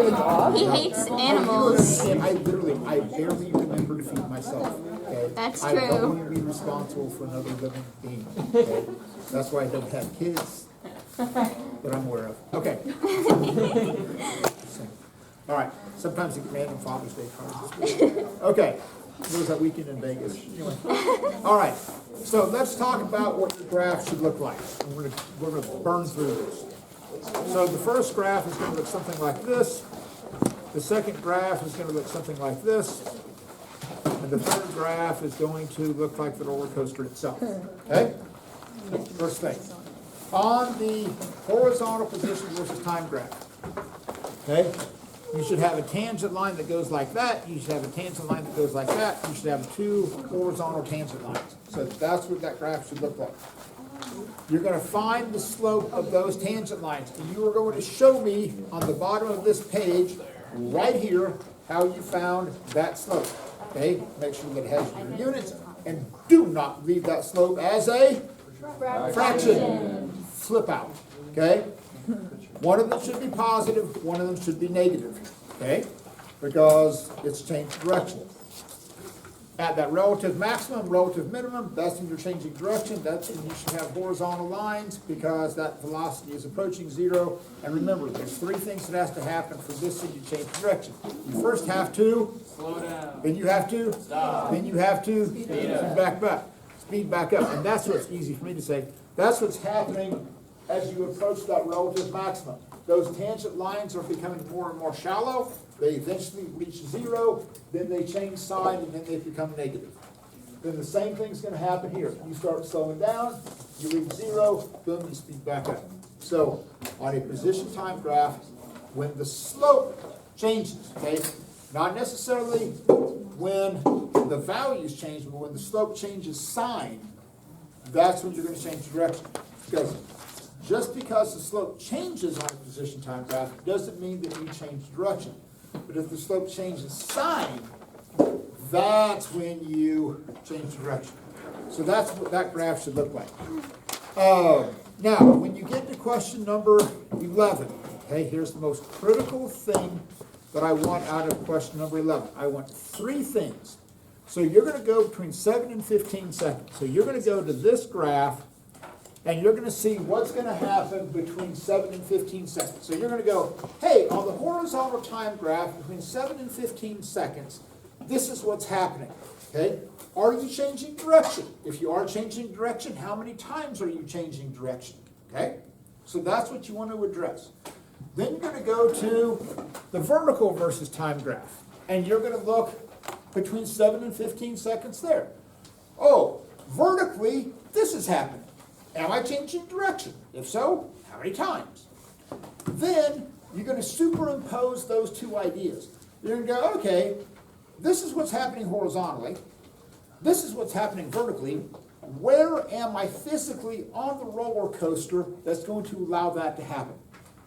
He hates animals. I barely remember to feed myself. Okay? That's I true. don't want to be responsible for another living being. Okay? That's why I don't have kids that I'm aware of. Okay. All right. Sometimes you get random Father's Day cards. Okay. There was that weekend in Vegas. Anyway. All right. So let's talk about what your graph should look like. We're going to burn through this. So the first graph is going to look something like this. The second graph is going to look something like this. And the third graph is going to look like the roller coaster itself. Okay? First thing. On the horizontal position versus time graph, okay, you should have a tangent line that goes like that. You should have a tangent line that goes like that. You should have two horizontal tangent lines. So that's what that graph should look like. You're going to find the slope of those tangent lines. And you are going to show me on the bottom of this page, right here, how you found that slope. Okay? Make sure that it has your units. And do not leave that slope as a fraction. Flip out. Okay? One of them should be positive, one of them should be negative. Okay? Because it's changed direction. At that relative maximum, relative minimum, that's when you're changing direction. That's when you should have horizontal lines because that velocity is approaching zero. And remember, there's three things that has to happen for this thing to change direction. You first have to slow down. Then you have to stop. Then you have to speed back up. And that's what's easy for me to say. That's what's happening as you approach that relative maximum. Those tangent lines are becoming more and more shallow. They eventually reach zero, then they change sign, and then they become negative. Then the same thing's going to happen here. You start slowing down, you reach zero, boom, you speed back up. So on a position time graph, when the slope changes, okay, not necessarily when the values change, but when the slope changes sign, that's when you're going to change direction. Because just because the slope changes on a position time graph doesn't mean that you change direction. But if the slope changes sign, that's when you change direction. So that's what that graph should look like. Now, when you get to question number 11, okay, here's the most critical thing that I want out of question number 11. I want three things. So you're going to go between 7 and 15 seconds. So you're going to go to this graph, and you're going to see what's going to happen between 7 and 15 seconds. So you're going to go, hey, on the horizontal time graph, between 7 and 15 seconds, this is what's happening. Okay? Are you changing direction? If you are changing direction, how many times are you changing direction? Okay? So that's what you want to address. Then you're going to go to the vertical versus time graph. And you're going to look between 7 and 15 seconds there. Oh, vertically, this is happening. Am I changing direction? If so, how many times? Then you're going to superimpose those two ideas. You're going to go, okay, this is what's happening horizontally. This is what's happening vertically. Where am I physically on the roller coaster that's going to allow that to happen?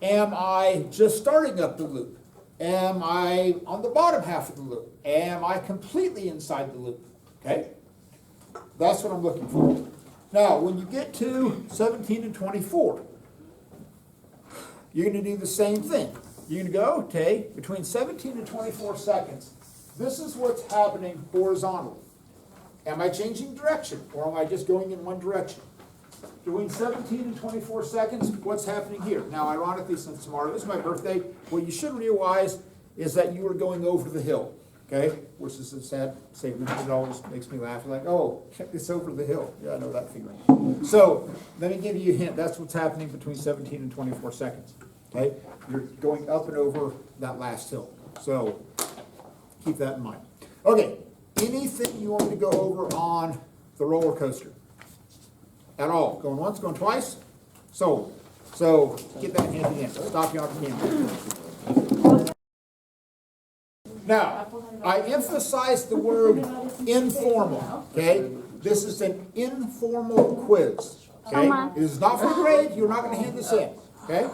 Am I just starting up the loop? Am I on the bottom half of the loop? Am I completely inside the loop? Okay? That's what I'm looking for. Now, when you get to 17 and 24, you're going to do the same thing. You're going to go, okay, between 17 and 24 seconds, this is what's happening horizontally. Am I changing direction, or am I just going in one direction? Between 17 and 24 seconds, what's happening here? Now, ironically, since tomorrow is my birthday, what you should realize is that you are going over the hill. Okay, which is a sad statement. It always makes me laugh. Like, oh, it's over the hill. Yeah, I know that feeling. So let me give you a hint. That's what's happening between 17 and 24 seconds. Okay, you're going up and over that last hill. So keep that in mind. Okay, anything you want me to go over on the roller coaster at all? Going once, going twice. So get that handy in. Stop you on the camera. Now, I emphasize the word informal, okay? This is an informal quiz, okay? It is not for grade. You're not going to hand this in, okay?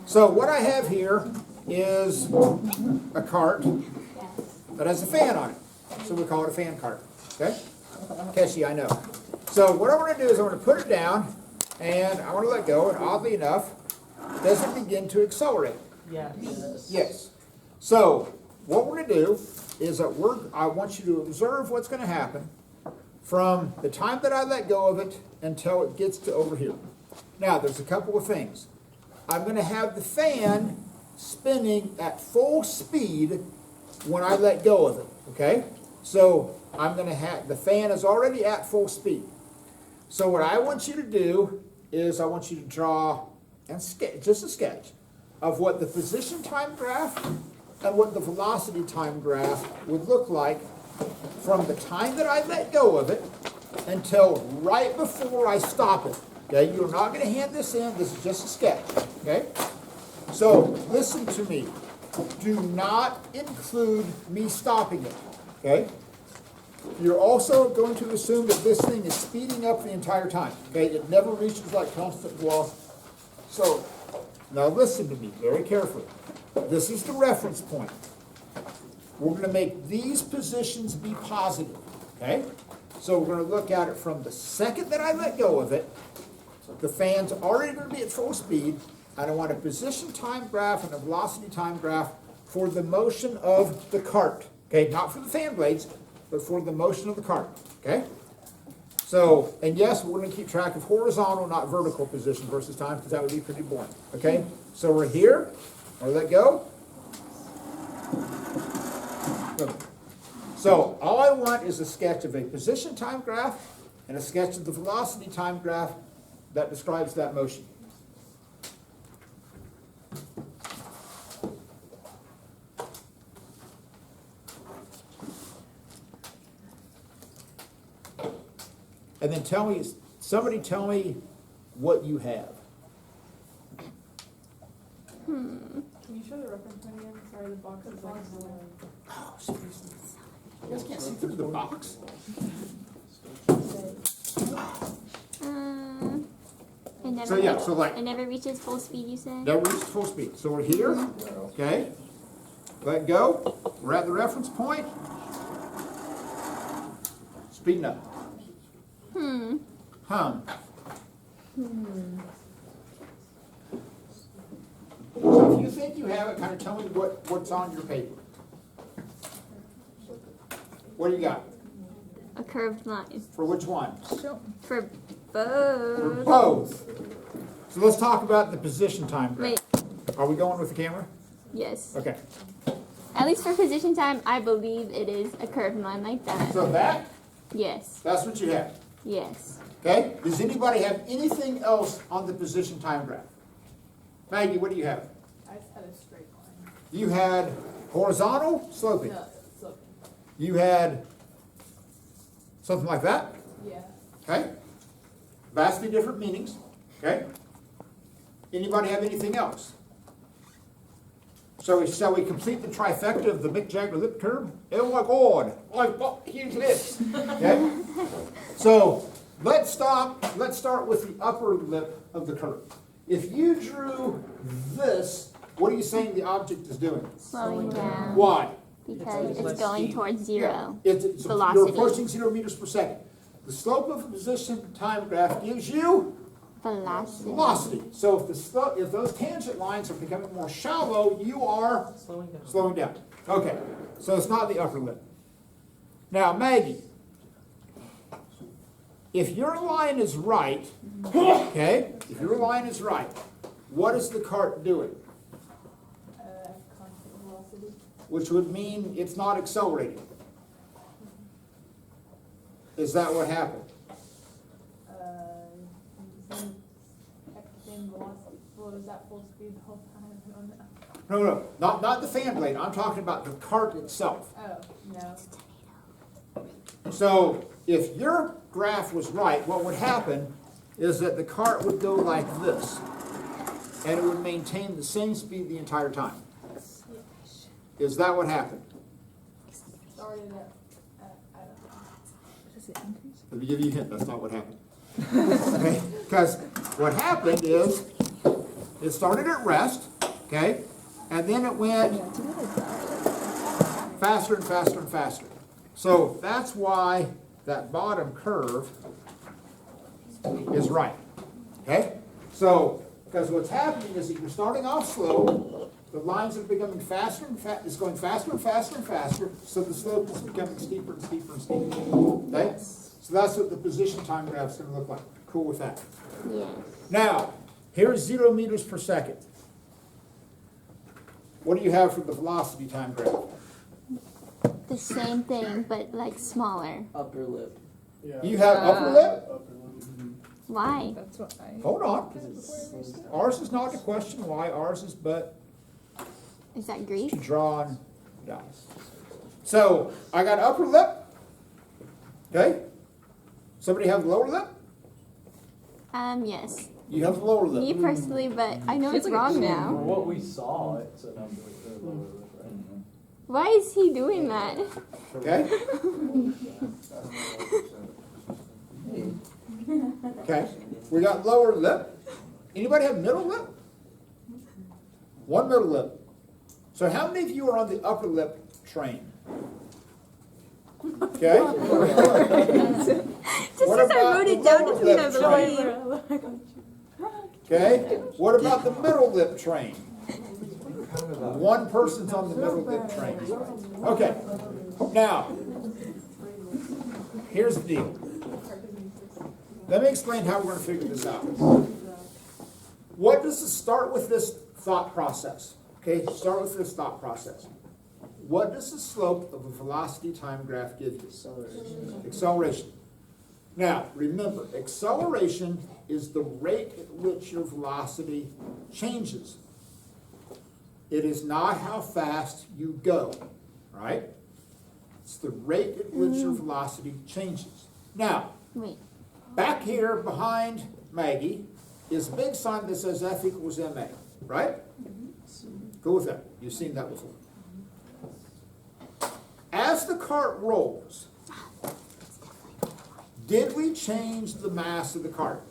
So what I have here is a cart that has a fan on it. So we call it a fan cart, okay? Catchy, I know. So what I want to do is I want to put it down, and I want to let go, and oddly enough, it doesn't begin to accelerate. Yes. Yes. So, what we're gonna do is that I want you to observe what's gonna happen from the time that I let go of it until it gets to over here. Now, there's a couple of things. I'm gonna have the fan spinning at full speed when I let go of it, okay? So, I'm gonna have, the fan is already at full speed. So what I want you to do is I want you to draw and sketch, just a sketch, of what the position time graph and what the velocity time graph would look like from the time that I let go of it until right before I stop it. Okay, you're not going to hand this in, this is just a sketch, okay? So listen to me. Do not include me stopping it, okay? You're also going to assume that this thing is speeding up the entire time, okay? It never reaches like constant velocity. So, now listen to me very carefully. This is the reference point. We're going to make these positions be positive, okay? So we're going to look at it from the second that I let go of it. The fan's already going to be at full speed, and I want a position time graph and a velocity time graph for the motion of the cart, okay? Not for the fan blades, but for the motion of the cart, okay? So, and yes, we're going to keep track of horizontal, not vertical position versus time, because that would be pretty boring, okay? So we're here, or let go. Good. So all I want is a sketch of a position time graph and a sketch of the velocity time graph that describes that motion. And then tell me, somebody tell me what you have. Can you show the reference point again? Sorry, the box is like. Oh, seriously? You guys can't see through the box? It never So yeah, so like, it never reaches full speed, you said? that reaches full speed. So we're here, okay? Let go. We're at the reference point. Speeding up. Hum. So if you think you have it, kind of tell me what's on your paper. What do you got? A curved line. For which one? For For both. both. So let's talk about the position time graph. Wait, Are we going with the camera? yes. Okay. At least for position time, I believe it is a curved line like that. So Yes. that's what you have. Yes. Okay? Does anybody have anything else on the position time graph? Maggie, what do you have? I just had a straight line. You had horizontal, sloping. No, sloping. You had something like that. Yeah. Okay? Vastly different meanings. Okay? Anybody have anything else? So shall we complete the trifecta of the Mick Jagger lip curve? Oh my God, I've got huge lips. Okay? So let's start with the upper lip of the curve. If you drew this, what are you saying the object is doing? Slowing down. Why? Because less it's going speed. towards zero. It's Velocity. You're approaching 0 meters per second. The slope of a position time graph gives you Velocity. velocity. So if those tangent lines are becoming more shallow, you are Slowing down. slowing down. Okay, so it's not the upper lip. Now, Maggie, if your line is right, okay, if your line is right, what is the cart doing? Constant velocity. Which would mean it's not accelerating. Is that what happened? Same velocity. Well, is that full speed the whole time? I don't know. No, not the fan blade. I'm talking about the cart itself. Oh, no. So if your graph was right, what would happen is that the cart would go like this, and it would maintain the same speed the entire time. Is that what happened? Started at I don't know. Let me give you a hint, that's not what happened. Okay? Because what happened is, it started at rest, okay? And then it went faster and faster and faster. So that's why that bottom curve is right, okay? So, because what's happening is that you're starting off slow, The lines are becoming faster and it's going faster and faster and faster, so the slope is becoming steeper and steeper and steeper. Okay? So that's what the position time graph is going to look like. Cool with that? Yes. Now, here's 0 meters per second. What do you have for the velocity time graph? The same thing, but like smaller. Upper lip. You have upper lip? Why? That's what I. Hold on. Because it's the same. Ours is not the question why. Ours is but Is that Greek? to draw on dots. So I got upper lip. Okay. Somebody have lower lip? Yes. You have the lower Me lip. personally, but I know it's wrong For now. what we saw, it's an upper lip, lower lip, right? Why is he doing that? Okay. Okay. We got lower lip. Anybody have middle lip? One middle lip. So how many of you are on the upper lip train? Okay. Just What as I about wrote the it down lower to me, I lip train? believe. Okay. What about the middle lip train? One person's on the middle lip train. Okay. Now, here's the deal. Let me explain how we're going to figure this out. What does it start with this thought process? Okay, start with this thought process. What does the slope of a velocity time graph give you? Acceleration. Acceleration. Now, remember, acceleration is the rate at which your velocity changes. It is not how fast you go, right? It's the rate at which your velocity changes. Now, Wait. back here behind Maggie is a big sign that says F equals ma, right? Go with that. You've seen that before. As the cart rolls, did we change the mass of the cart?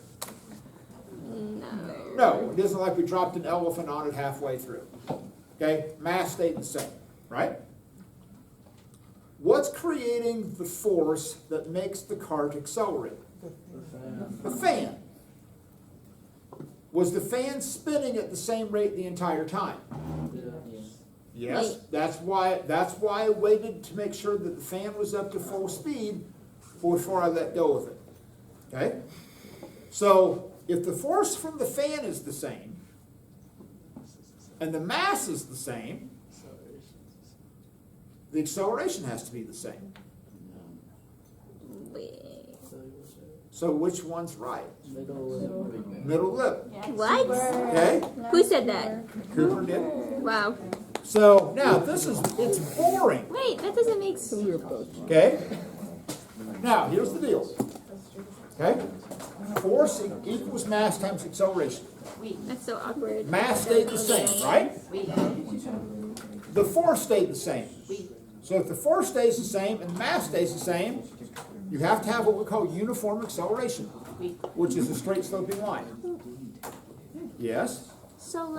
No. No, it isn't like we dropped an elephant on it halfway through. Okay, mass stayed the same, right? What's creating the force that makes the cart accelerate? The fan. Was the fan spinning at the same rate the entire time? Yes. Wait. That's why I waited to make sure that the fan was up to full speed before I let go of it. Okay? So if the force from the fan is the same and the mass is the same, the acceleration has to be the same. Wait. So which one's right? Middle lip. Middle lip. What? Okay? Who said that? Cooper did. Wow. So now it's boring. Wait, that doesn't make sense. Okay? Now, here's the deal. Okay? Force equals mass times acceleration. That's so awkward. Mass stayed the same, right? The force stayed the same. So if the force stays the same and mass stays the same, you have to have what we call uniform acceleration, which is a straight sloping line. Yes? So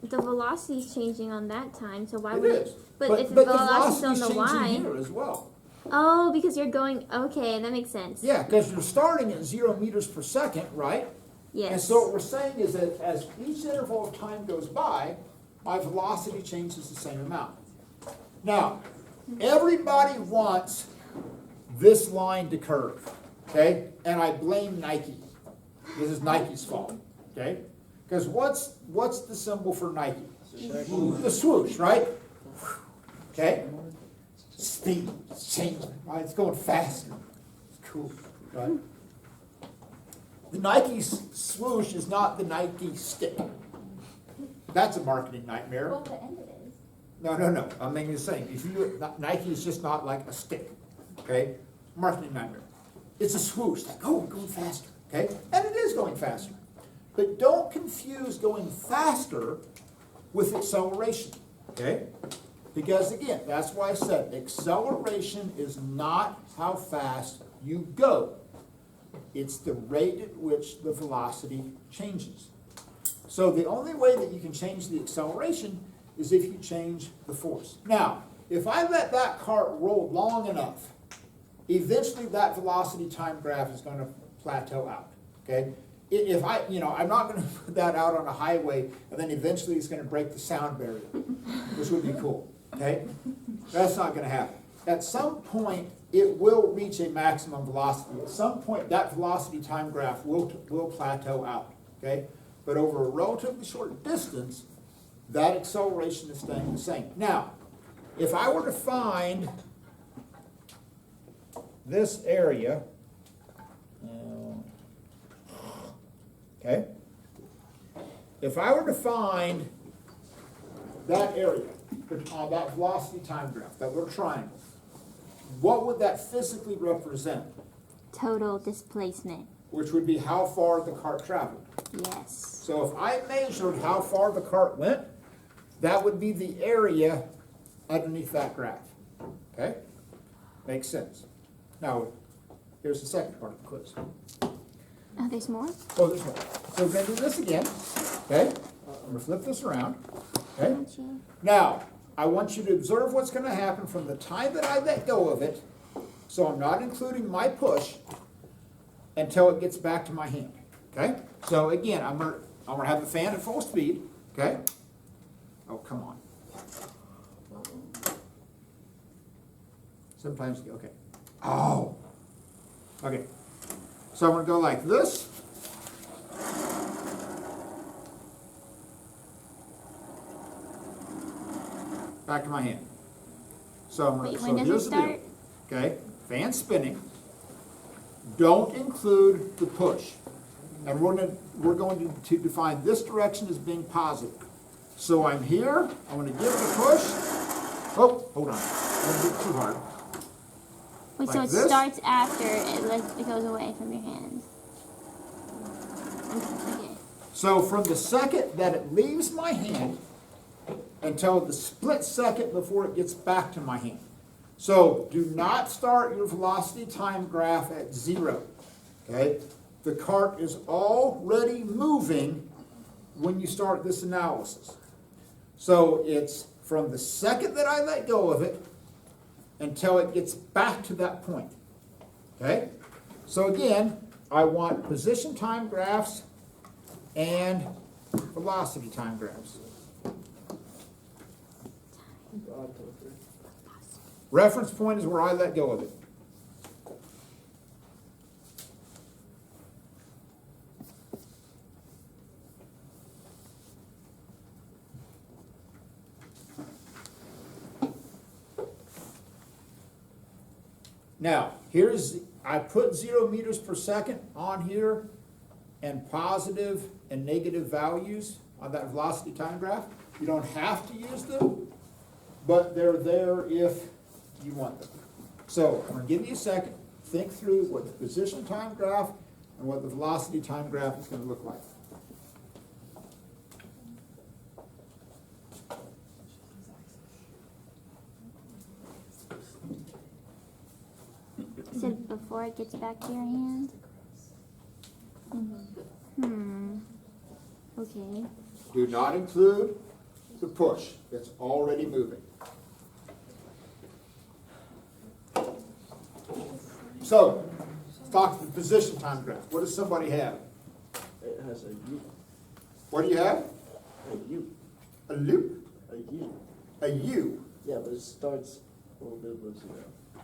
the velocity's changing on that time, so why It would is. it? But if the velocity's on the changing y. here as well. Oh, because you're going. Okay, that makes sense. Yeah, because you're starting at 0 meters per second, right? Yes. And so what we're saying is that as each interval of time goes by, my velocity changes the same amount. Now, everybody wants this line to curve, okay? And I blame Nike. This is Nike's fault, okay? Because what's the symbol for Nike? The swoosh, right? Okay? Speed, it's changing, right? It's going faster. It's cool, right? The Nike swoosh is not the Nike stick. That's a marketing nightmare. Well, the end it is. No. I mean, you're saying, if you, Nike is just not like a stick, okay? Marketing nightmare. It's a swoosh, like, oh, going faster, okay? And it is going faster. But don't confuse going faster with acceleration, okay? Because again, that's why I said acceleration is not how fast you go. It's the rate at which the velocity changes. So the only way that you can change the acceleration is if you change the force. Now, if I let that cart roll long enough, eventually that velocity time graph is going to plateau out, okay? if I, I'm not gonna put that out on a highway, and then eventually it's gonna break the sound barrier, which would be cool, okay? That's not gonna happen. At some point, it will reach a maximum velocity. At some point, that velocity time graph will plateau out, okay? But over a relatively short distance, that acceleration is staying the same. Now, if I were to find this area, okay? If I were to find that area, that velocity time graph, that little triangle, what would that physically represent? Total displacement. Which would be how far the cart traveled. Yes. So if I measured how far the cart went, that would be the area underneath that graph. Okay? Makes sense. Now, here's the second part of the quiz. Oh, there's more? Oh, there's more. So we're going to do this again. Okay? I'm going to flip this around. Okay? Gotcha. Now, I want you to observe what's going to happen from the time that I let go of it, so I'm not including my push, until it gets back to my hand. Okay? So again, I'm gonna have the fan at full speed. Okay? Oh, come on. Sometimes, okay. Oh. Okay. So I'm gonna go like this. Back to my hand. So I'm gonna, Wait, so when does here's it the deal. start? Okay, fan spinning. Don't include the push. And we're going to define this direction as being positive. So I'm here, I'm gonna give it a push. Oh, hold on. I'm gonna do it too hard. Wait, so Like it this? starts after it goes away from your hands. Okay. So from the second that it leaves my hand until the split second before it gets back to my hand. So do not start your velocity time graph at 0, okay? The cart is already moving when you start this analysis. So it's from the second that I let go of it until it gets back to that point, okay? So again, I want position time graphs and velocity time graphs. Reference point is where I let go of it. Now, I put 0 meters per second on here and positive and negative values on that velocity time graph. You don't have to use them, but they're there if you want them. So I'm going to give you a second. Think through what the position time graph and what the velocity time graph is going to look like. You said before it gets back to your hand? Okay. Do not include the push. It's already moving. So, let's talk the position time graph. What does somebody have? It has a U. What do you have? A U. A loop? A U. A U. Yeah, but it starts a little bit below 0.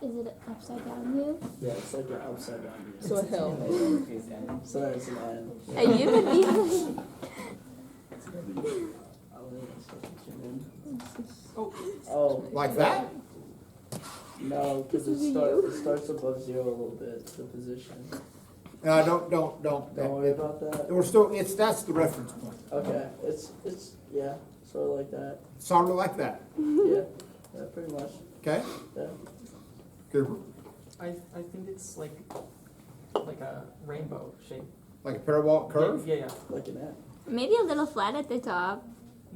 Is it an upside down U? Yeah, it's like an upside down U. So a hill. So then it's an N. A U would be like, I don't know. Oh, Like that? no, because it starts above 0 a little bit, the position. Don't. Don't worry about that. We're still, that's the reference point. Okay, it's yeah, sort of like that. Sort of like that. Yeah, yeah, pretty much. Okay? Yeah. Cooper? I think it's like a rainbow shape. Like a parabolic curve? Yeah, yeah. Like an N. maybe a little flat at the top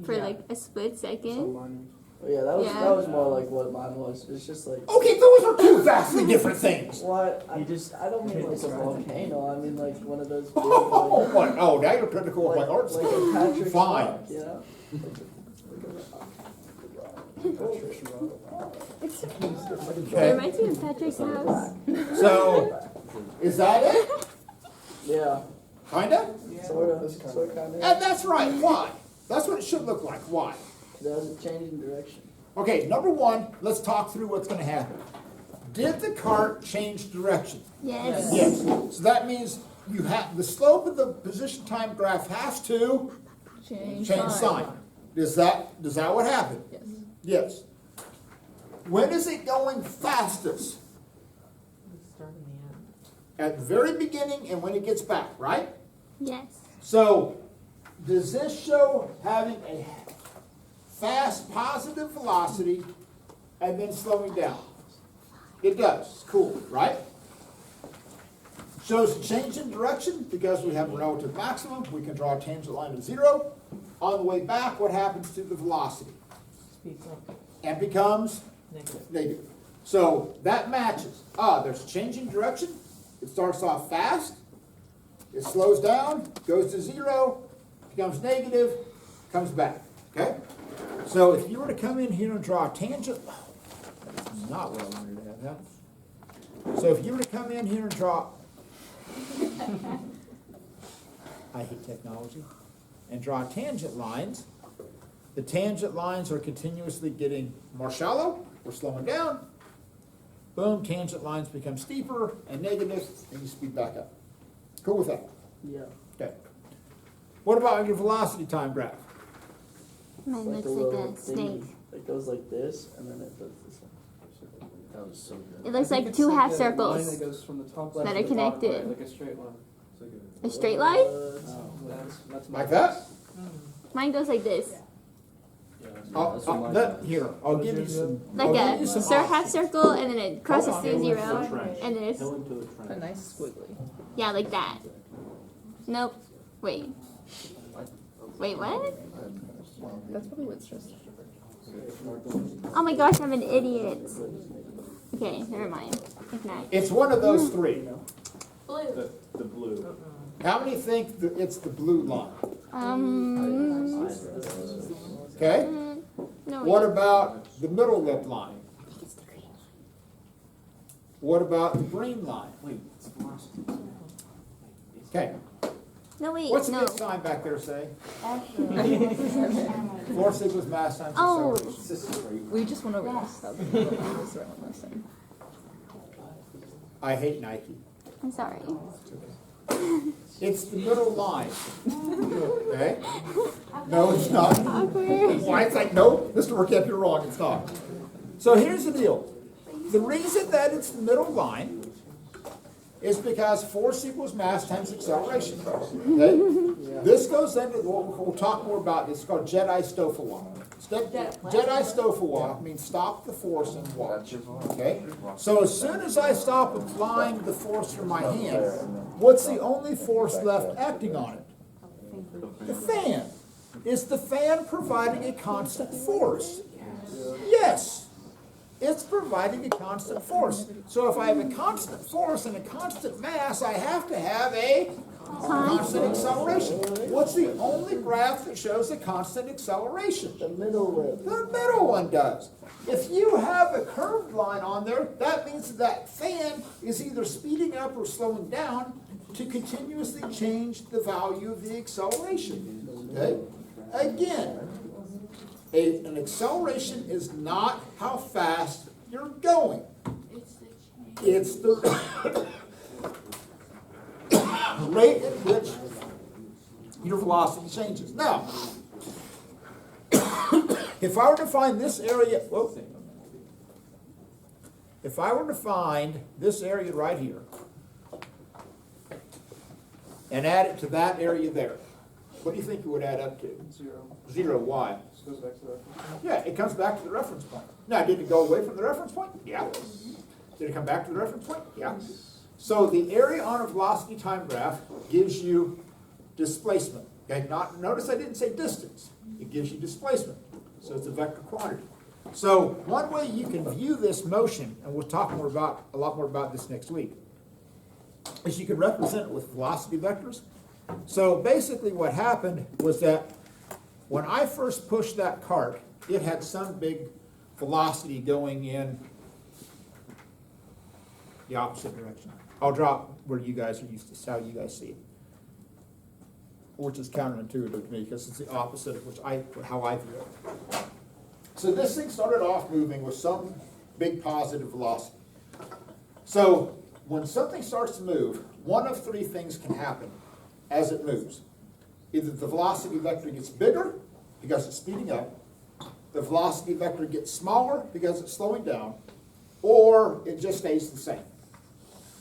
for Yeah. like a split second. Oh yeah, that Yeah. was more like what mine was. It's just like Okay, those are two vastly different things. what? You just I don't mean can't like a describe it. volcano. I mean like one of those big Oh, like, what? Oh, now you're critical of my art like style. a Patrick's Fine. rock, you know? It Okay. reminds me of Patrick's house. So, is that it? Yeah. Kinda? Sort of, kind of. And that's right, why? That's what it should look like, why? That was a change in direction. Okay, number one, let's talk through what's gonna happen. Did the cart change direction? Yes. Yes. So that means you have, the slope of the position time graph has to Change change sign. Is that what happened? Yes. Yes. When is it going fastest? Start in the end. At the very beginning and when it gets back, right? Yes. So, does this show having a fast positive velocity and then slowing down? It does. Cool, right? Shows a change in direction because we have a relative maximum. We can draw a tangent line to 0. On the way back, what happens to the velocity? Speeds up. And becomes Negative. negative. So that matches. There's a change in direction. It starts off fast. It slows down, goes to 0, becomes negative, comes back. Okay? So if you were to come in here and draw a tangent, that's not what I wanted to have happen. So if you were to come in here and draw, I hate technology, and draw tangent lines, the tangent lines are continuously getting more shallow, we're slowing down. Boom, tangent lines become steeper and negative, and you speed back up. Cool with that? Yeah. Okay. What about your velocity time graph? Mine Like looks a like little a snake. thingy that goes like this, and then it does this one. That was so good. It looks I think like it's two like half a circles. line that goes from the top left that to are the bottom connected. right, like a straight line. A straight line? That's my Like that? Mine goes like this. I'll give you some. Like I'll a give you some half options. circle, and then it crosses Hold on. through 0, and then it's, A nice squiggly. yeah, like that. Nope. Wait. Wait, what? That's probably what's just. Oh my gosh, I'm an idiot. Okay, never mind. Ignite. It's one of those three. Blue. The blue. How many think that it's the blue line? Okay? No, What wait. about the middle lip line? I think it's the green. What about the green line? Wait, it's velocity. Okay. No, wait, What's no. this sign back there say? 4 sigmas mass times Oh. acceleration. We just went over this. That was the right one last time. I hate Nike. I'm sorry. It's the middle line. Okay? No, it's not. Awkward. Why? It's like, no, Mr. Workamp, you're wrong, it's not. So here's the deal. The reason that it's the middle line is because force equals mass times acceleration. Okay? This goes into, we'll talk more about this, it's called Jedi-Stofa law. Jedi-Stofa law means stop the force and watch. Okay? So as soon as I stop applying the force from my hand, what's the only force left acting on it? The fan. Is the fan providing a constant force? Yes. It's providing a constant force. So if I have a constant force and a constant mass, I have to have a constant acceleration. What's the only graph that shows a constant acceleration? The middle lip. The middle one does. If you have a curved line on there, that means that fan is either speeding up or slowing down to continuously change the value of the acceleration. Okay? Again, an acceleration is not how fast you're going. It's the rate at which your velocity changes. Now, if I were to find this area, if I were to find this area right here and add it to that area there, what do you think it would add up to? 0. 0. Why? Just goes back to that. Yeah, it comes back to the reference point. Now, did it go away from the reference point? Yeah. Did it come back to the reference point? Yeah. So the area on a velocity time graph gives you displacement. Okay, notice I didn't say distance. It gives you displacement. So it's a vector quantity. So one way you can view this motion, and we'll talk more about a lot more about this next week, is you can represent it with velocity vectors. So basically what happened was that when I first pushed that cart, it had some big velocity going in the opposite direction. I'll drop where you guys are used to, how you guys see it. which is counterintuitive to me because it's the opposite of how I view it. So this thing started off moving with some big positive velocity. So when something starts to move, one of three things can happen as it moves. Either the velocity vector gets bigger because it's speeding up, the velocity vector gets smaller because it's slowing down, or it just stays the same.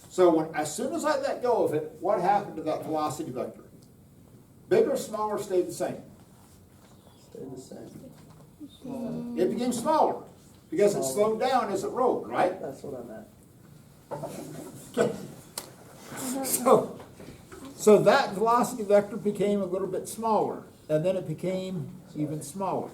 So as soon as I let go of it, what happened to that velocity vector? Bigger, smaller, stayed the same. Stay the same. It became smaller because it slowed down as it rolled, right? That's what I meant. So that velocity vector became a little bit smaller, and then it became even smaller.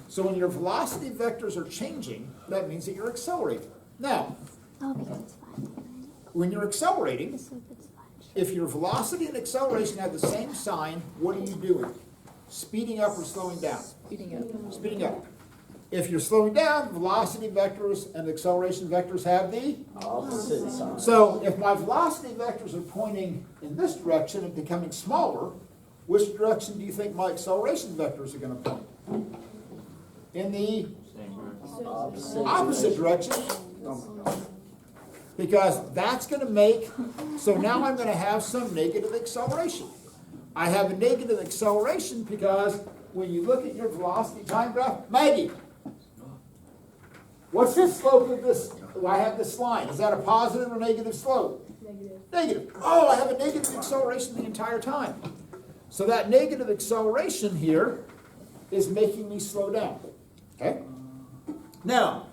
So when your velocity vectors are changing, that means that you're accelerating. Now, Oh, because it's fun. when you're accelerating, This is it's fun. if your velocity and acceleration have the same sign, what are you doing? Speeding up or slowing down? Speeding up. Speeding up. If you're slowing down, velocity vectors and acceleration vectors have the. Opposite side. So if my velocity vectors are pointing in this direction and becoming smaller, which direction do you think my acceleration vectors are going to point? In the opposite direction. Because that's going to make, so now I'm going to have some negative acceleration. I have a negative acceleration because when you look at your velocity time graph, Maggie, what's the slope of this? I have this line. Is that a positive or negative slope? Negative. Negative. Oh, I have a negative acceleration the entire time. So that negative acceleration here is making me slow down. Okay? Now,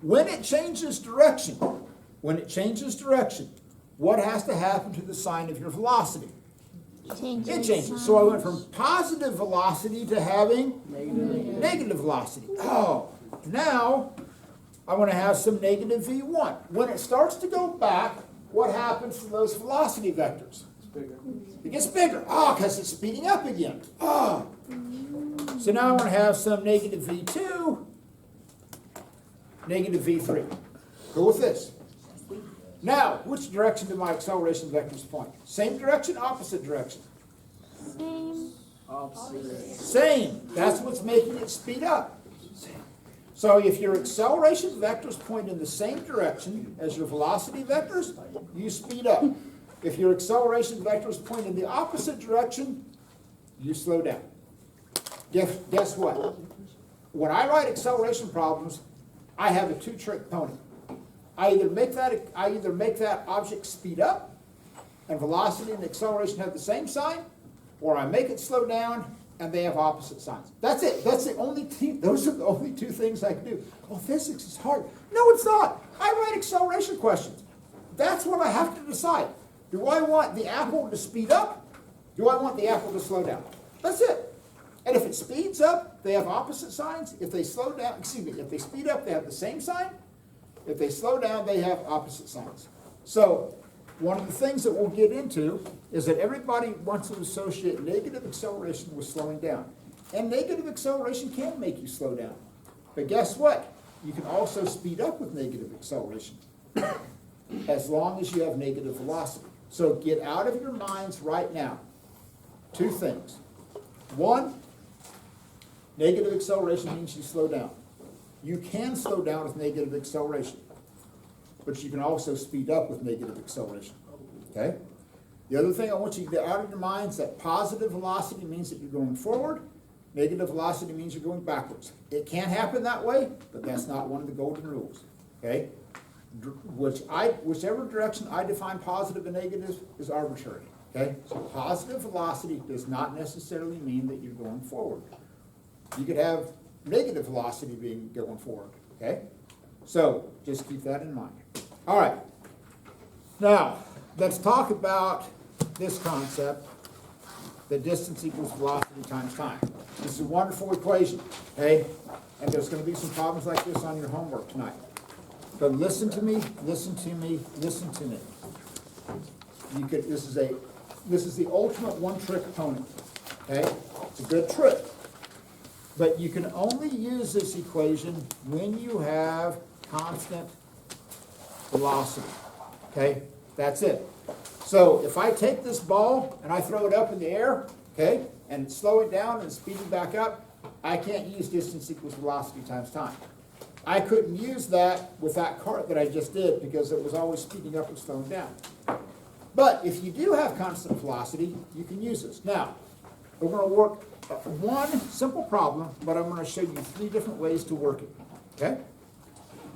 when it changes direction, what has to happen to the sign of your velocity? It changes. So I went from positive velocity to having negative velocity. Oh, now I want to have some negative V1. When it starts to go back, what happens to those velocity vectors? It's bigger. It gets bigger. Oh, because it's speeding up again. Oh. So now I want to have some negative V2, negative V3. Go with this. Now, which direction do my acceleration vectors point? Same direction, opposite direction? Same. Opposite. Same. That's what's making it speed up. So if your acceleration vectors point in the same direction as your velocity vectors, you speed up. If your acceleration vectors point in the opposite direction, you slow down. Guess what? When I write acceleration problems, I have a two-trick pony. I either make that object speed up, and velocity and acceleration have the same sign, or I make it slow down and they have opposite signs. That's it. Those are the only two things I can do. Well, physics is hard. No, it's not. I write acceleration questions. That's what I have to decide. Do I want the apple to speed up? Do I want the apple to slow down? That's it. And if it speeds up, they have opposite signs. If they slow down, if they speed up, they have the same sign. If they slow down, they have opposite signs. So one of the things that we'll get into is that everybody wants to associate negative acceleration with slowing down. And negative acceleration can make you slow down. But guess what? You can also speed up with negative acceleration as long as you have negative velocity. So get out of your minds right now two things. One, negative acceleration means you slow down. You can slow down with negative acceleration, but you can also speed up with negative acceleration, okay? The other thing I want you to get out of your minds is that positive velocity means that you're going forward, negative velocity means you're going backwards. It can happen that way, but that's not one of the golden rules, okay? Whichever direction I define positive and negative is arbitrary, okay? So positive velocity does not necessarily mean that you're going forward. You could have negative velocity being going forward, okay? So just keep that in mind. All right. Now, let's talk about this concept, that distance equals velocity times time. This is a wonderful equation, okay? And there's going to be some problems like this on your homework tonight. But listen to me, listen to me, listen to me. This is the ultimate one-trick pony, okay? It's a good trick. But you can only use this equation when you have constant velocity, okay? That's it. So if I take this ball and I throw it up in the air, okay, and slow it down and speed it back up, I can't use distance equals velocity times time. I couldn't use that with that cart that I just did because it was always speeding up and slowing down. But if you do have constant velocity, you can use this. Now, we're going to work one simple problem, but I'm going to show you 3 different ways to work it, okay?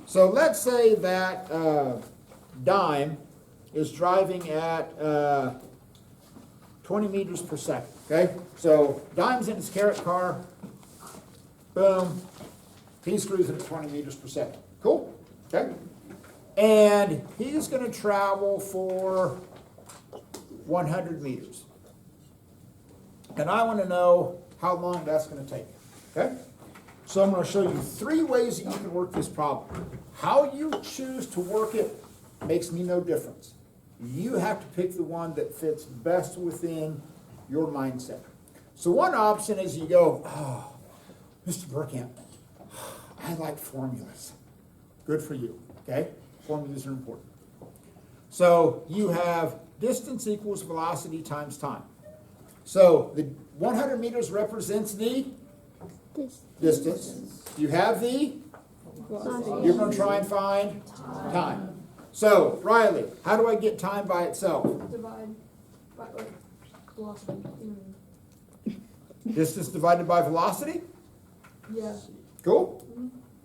So let's say that Dime is driving at 20 meters per second, okay? So Dime's in his carrot car, boom, he's cruising at 20 meters per second. Cool, okay? And he's going to travel for 100 meters. And I want to know how long that's going to take, okay? So I'm going to show you 3 ways that you can work this problem. How you choose to work it makes me no difference. You have to pick the one that fits best within your mindset. So one option is you go, oh, Mr. Burkamp, I like formulas. Good for you, okay? Formulas are important. So you have distance equals velocity times time. So the 100 meters represents the distance. You have the, you're going to try and find time. So, Riley, how do I get time by itself? Divide by, like, velocity. Distance divided by velocity? Yeah. Cool?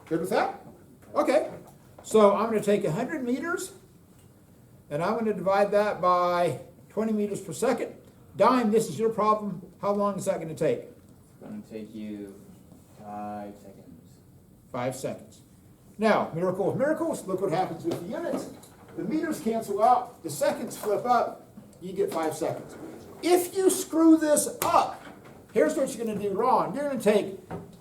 Good with that? Okay. So I'm going to take 100 meters, and I'm going to divide that by 20 meters per second. Dime, this is your problem. How long is that going to take? It's going to take you 5 seconds. 5 seconds. Now, miracle of miracles, look what happens with the units. The meters cancel out, the seconds flip up, you get 5 seconds. If you screw this up, here's what you're going to do wrong. You're going to take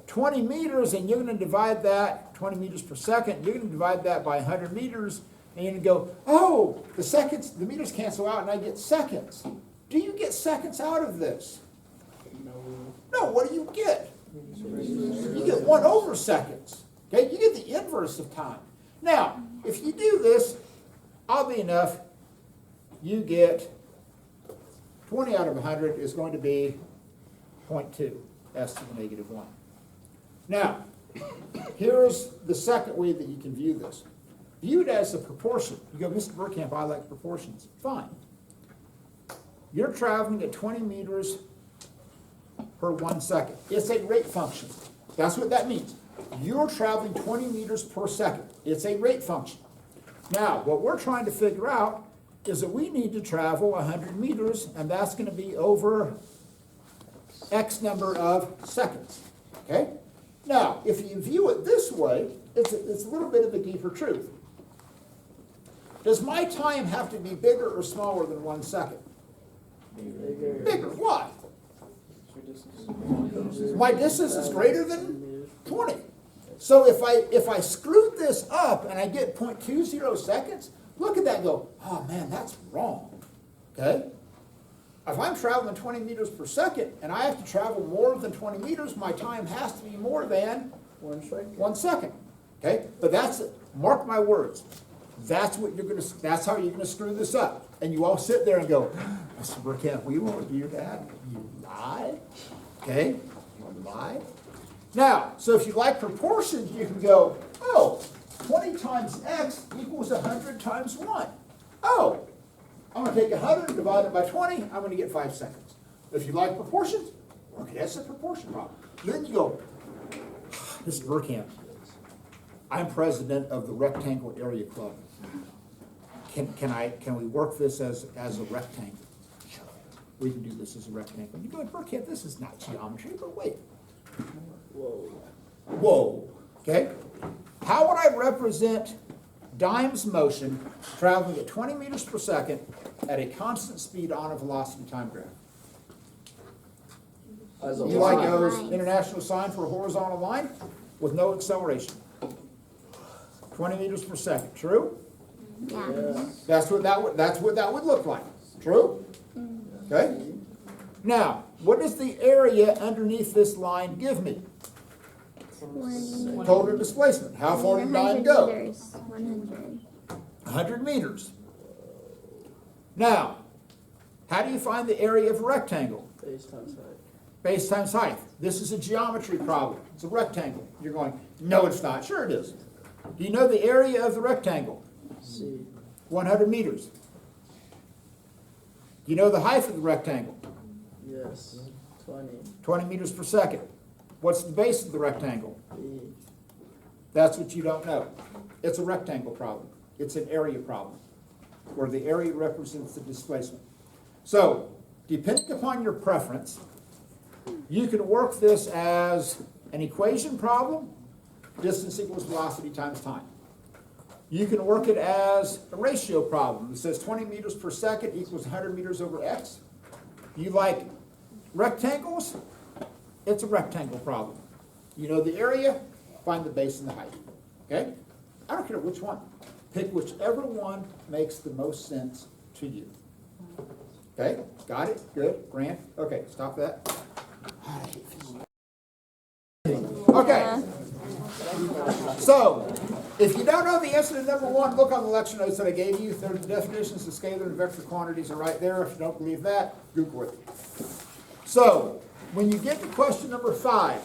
20 meters and you're going to divide that, 20 meters per second, you're going to divide that by 100 meters, and you're going to go, oh, the meters cancel out and I get seconds. Do you get seconds out of this? No, what do you get? You get 1 over seconds. Okay, you get the inverse of time. Now, if you do this, oddly enough, you get 20 out of 100 is going to be 0.2, s to the negative 1. Now, here's the second way that you can view this. View it as a proportion. You go, Mr. Burkamp, I like proportions. Fine. You're traveling at 20 meters per 1 second. It's a rate function. That's what that means. You're traveling 20 meters per second. It's a rate function. Now, what we're trying to figure out is that we need to travel 100 meters, and that's going to be over X number of seconds. Okay? Now, if you view it this way, it's a little bit of a deeper truth. Does my time have to be bigger or smaller than 1 second? Bigger. Why? My distance is greater than 20. So if I screwed this up and I get 0.20 seconds, look at that and go, oh man, that's wrong. Okay? If I'm traveling 20 meters per second and I have to travel more than 20 meters, my time has to be more than 1 second. Okay? But that's it. Mark my words. That's how you're gonna screw this up. And you all sit there and go, Mr. Burkamp, we won't do that. You lie. Okay? You lie. Now, so if you like proportions, you can go, oh, 20 times x equals 100 times 1. Oh, I'm going to take 100 and divide it by 20. I'm going to get 5 seconds. If you like proportions, okay, that's a proportion problem. Then you go, Mr. Burkamp, I'm president of the Rectangle Area Club. Can we work this as a rectangle? Sure. We can do this as a rectangle. You go, Burkamp, this is not geometry, but wait. Whoa. Okay? How would I represent Dime's motion traveling at 20 meters per second at a constant speed on a velocity time graph? As a You like line. those international sign for a horizontal line with no acceleration? 20 meters per second. True? Yeah. Yeah. That's what that would look like. True? Okay? Now, what does the area underneath this line give me? 100 Total displacement. How far did Dime go? meters. 100. 100 meters. Now, How do you find the area of a rectangle? Base times height. Base times height. This is a geometry problem. It's a rectangle. You're going, no, it's not. Sure it is. Do you know the area of the rectangle? C. 100 meters. Do you know the height of the rectangle? Yes. 20. 20 meters per second. What's the base of the rectangle? B. That's what you don't know. It's a rectangle problem. It's an area problem, where the area represents the displacement. So, depending upon your preference, you can work this as an equation problem, distance equals velocity times time. You can work it as a ratio problem. It says 20 meters per second equals 100 meters over x. You like rectangles? It's a rectangle problem. You know the area, find the base and the height. Okay? I don't care which one. Pick whichever one makes the most sense to you. Okay? Got it? Good? Grant? Okay, stop that. Okay. So, if you don't know the answer to number one, look on the lecture notes that I gave you. The definitions of scalar and vector quantities are right there. If you don't believe that, Google it. So, when you get to question number 5,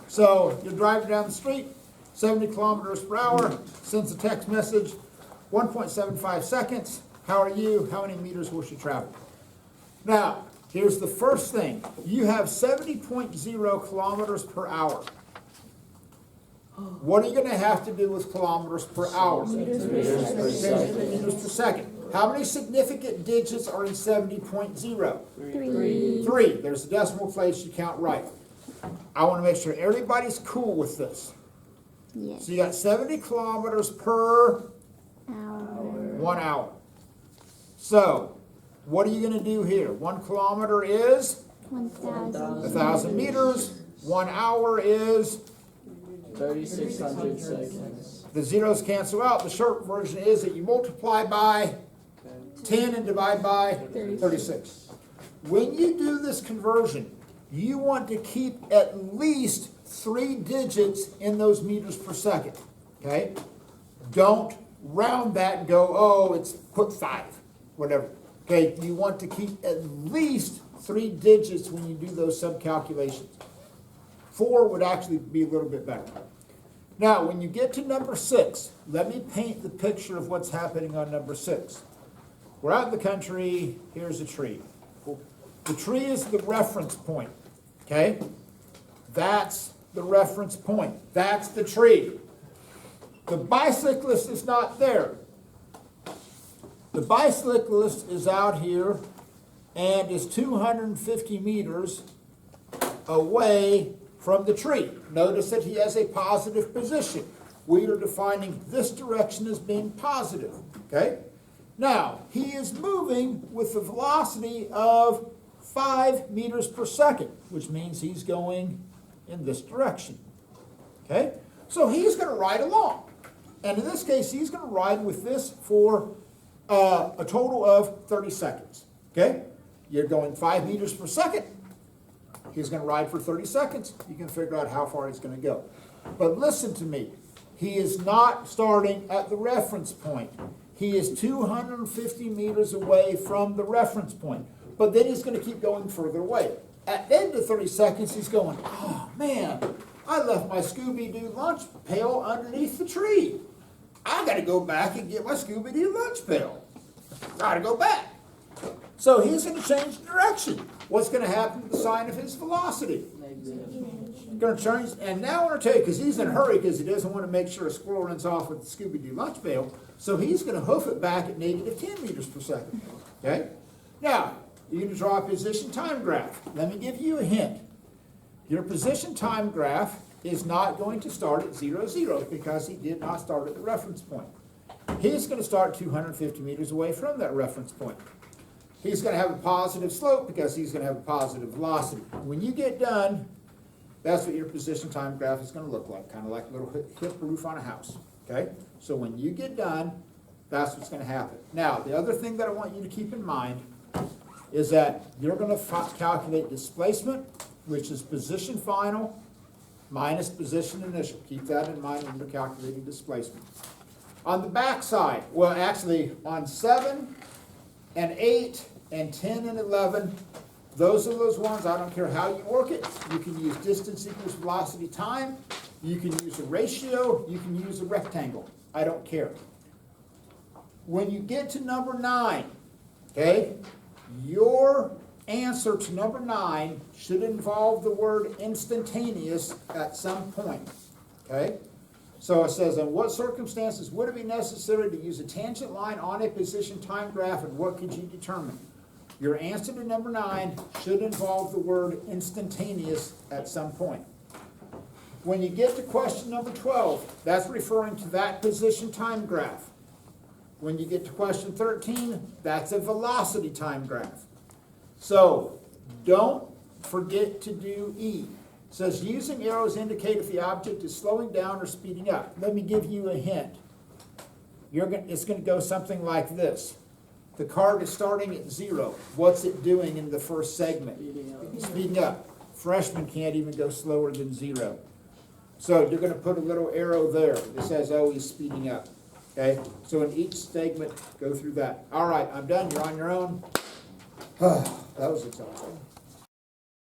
so you're driving down the street, 70 kilometers per hour, sends a text message, 1.75 seconds. How are you? How many meters will she travel? Now, here's the first thing. You have 70.0 kilometers per hour. What are you going to have to do with kilometers per hour? Meters per second. How many significant digits are in 70.0? 3. 3. There's a decimal place you count right. I want to make sure everybody's cool with this. Yes. So you got 70 kilometers per Hour. 1 hour. So, what are you going to do here? 1 kilometer is 1,000. 1,000 meters. 1 hour is, 3,600 seconds. the zeros cancel out. The short version is that you multiply by 10 and divide by 36. When you do this conversion, you want to keep at least 3 digits in those meters per second. Okay? Don't round that and go, oh, it's put 5, whatever. Okay, you want to keep at least 3 digits when you do those subcalculations. 4 would actually be a little bit better. Now, when you get to number 6, let me paint the picture of what's happening on number 6. We're out in the country, here's a tree. The tree is the reference point, okay? That's the reference point. That's the tree. The bicyclist is not there. The bicyclist is out here and is 250 meters away from the tree. Notice that he has a positive position. We are defining this direction as being positive, okay? Now, he is moving with the velocity of 5 meters per second, which means he's going in this direction, okay? So he's going to ride along. And in this case, he's going to ride with this for a total of 30 seconds, okay? You're going 5 meters per second. He's going to ride for 30 seconds. You can figure out how far he's going to go. But listen to me. He is not starting at the reference point. He is 250 meters away from the reference point. But then he's going to keep going further away. At the end of 30 seconds, he's going, oh, man, I left my Scooby-Doo lunch pail underneath the tree. I got to go back and get my Scooby-Doo lunch pail. Got to go back. So he's going to change direction. What's going to happen to the sign of his velocity? Negative. Going to change, and now I want to tell you, because he's in a hurry because he doesn't want to make sure a squirrel runs off with the Scooby-Doo lunch pail, so he's going to hoof it back at negative 10 meters per second. Okay? Now, you're going to draw a position time graph. Let me give you a hint. Your position time graph is not going to start at 0, 0 because he did not start at the reference point. He's going to start 250 meters away from that reference point. He's going to have a positive slope because he's going to have a positive velocity. When you get done, that's what your position time graph is going to look like, kind of like a little hip roof on a house. Okay? So when you get done, that's what's going to happen. Now, the other thing that I want you to keep in mind is that you're going to calculate displacement, which is position final minus position initial. Keep that in mind when you're calculating displacement. On the back side, well, actually, on 7 and 8 and 10 and 11, those are those ones, I don't care how you work it. You can use distance equals velocity time. You can use a ratio. You can use a rectangle. I don't care. When you get to number 9, okay, your answer to number 9 should involve the word instantaneous at some point, okay? So it says, in what circumstances would it be necessary to use a tangent line on a position time graph, and what could you determine? Your answer to number 9 should involve the word instantaneous at some point. When you get to question number 12, that's referring to that position time graph. When you get to question 13, that's a velocity time graph. So don't forget to do E. It says using arrows indicate if the object is slowing down or speeding up. Let me give you a hint. It's going to go something like this. The card is starting at 0. What's it doing in the first segment? Speeding up. Freshmen can't even go slower than 0. So you're going to put a little arrow there that says, oh, he's speeding up. Okay? So in each segment, go through that. All right, I'm done. You're on your own. That was exhausting.